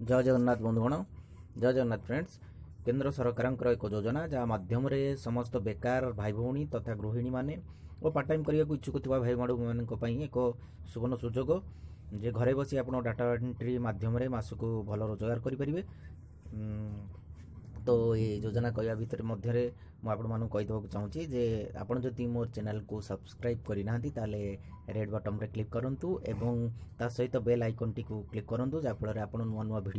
जय जगन्नाथ बंधुगण जय जगन्नाथ फ्रेंड्स। केंद्र सरकार एक योजना जहाँ माध्यम समस्त बेकार भाई भौणी तथा गृहिणी माने और पार्ट टाइम करने को इच्छुक थिबा भाई मानी एक सुवर्ण सुजोग जे घरे बसी आप डाटा एंट्री माध्यम मासक भल रोजगार करेंगे। तो ये योजना कहवा भितर मुझे कहीदेक चाहूँगी जे आपड़ जदि मोर चैनल को सब्सक्राइब करना रेड बटन रे क्लिक करूँ एवं ता सहित बेल आइकन टी को क्लिक करूँ जहाँफल आप नुआ नुआ भिड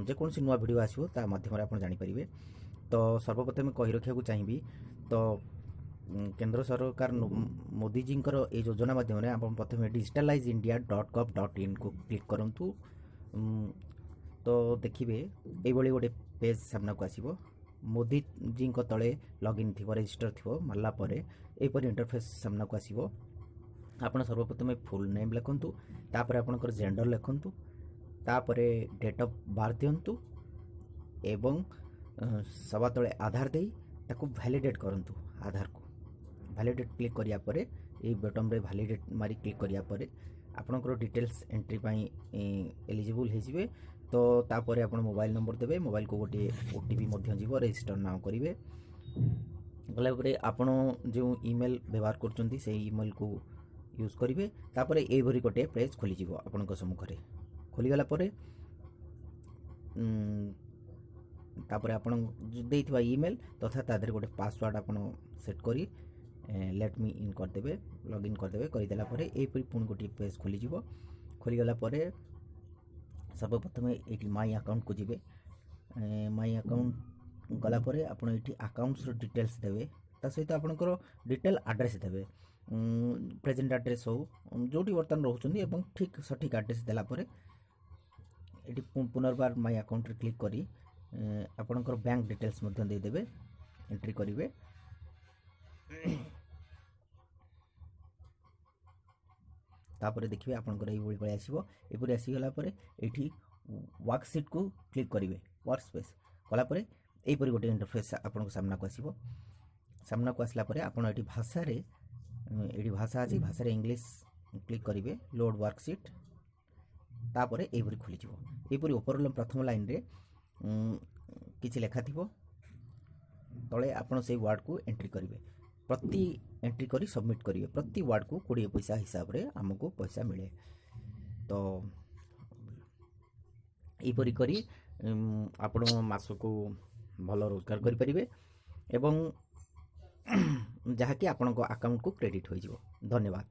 जेकोसी नुआ भिड आसो ता माध्यम आप जानीपारे। तो सर्वप्रथम कही रखा चाहिए तो केंद्र सरकार मोदी जी ये योजना माध्यम आप प्रथम digitalizeindia.gov.in को क्लिक करूँ। तो देखिए ये गोटे पेज सामना को आसो मोदी जी तले लॉगिन थी रजिस्टर थी मारला यहपर इंटरफेस सामना को आसो। आप सर्वप्रथम फुल नेम लिखुँ तापर आपंकर जेंडर लिखुँ तापर डेट ऑफ बर्थ दिंतु एवं सवा तले आधार दे ताकू वैलिडेट करूँ। आधार को वैलिडेट क्लिक करिया परे ये बटन रे वैलिडेट मारी क्लिक करिया परे आपनकर डिटेल्स एंट्री पाई एलिजिबल हो। तो तापर आप मोबाइल नंबर देवे मोबाइल को गोटे ओटीपी जीव रजिस्टर नाउ करेंगे गलापर आपड़ जो ईमेल व्यवहार कर ईमेल को यूज करेंगे। तापर यही गोटे पेज खोलीज आपण सम्मुखें खोलीगला तापर आपण देइथिबा ईमेल तथा तादर गोटे पासवर्ड आपण सेट करी लेट मी इन करदेवे लॉगिन करदेवे करदेला यहपरी पुणी गोटे पेज खोलीज खोलीगला सर्वप्रथम ये माई अकाउंट को जीवे माई अकाउंट गलापर आप अकाउंट्स डिटेल्स देवे ता सहित आपंकर डिटेल एड्रेस देवे प्रेजेंट एड्रेस हो जो बर्तमान रोचुं ठीक सठिक एड्रेस देलापर ये पुनर्बार माई अकाउंट रे क्लिक करी आपंकर बैंक डिटेल्स देदेवे एंट्री करेंगे। तापर देखिए आपंकर ये पलि आसो यहपरी आसीगला ये वर्कसीट को क्लिक करेंगे वर्क स्पेस कलापर यहपरी गोटे इंटरफेस आपन सामना को आसो। सामना को आसला आपड़ ये भाषा ये भाषा अच्छी भाषा इंग्लिश क्लिक करेंगे लोड वर्कसीट तापर यहपरी खोलीज यहपरी ओपर प्रथम लाइन रे किसी लेखा थी तले आपड़ से वर्ड को एंट्री करेंगे प्रति एंट्री करी सबमिट करेंगे प्रति वार्ड को 20 पैसा हिसाब से आमको पैसा मिले। तो यहपरी करी आपण मास को भल रोजगार करेंगे एवं जहाँकि आपण अकाउंट को क्रेडिट हो। धन्यवाद।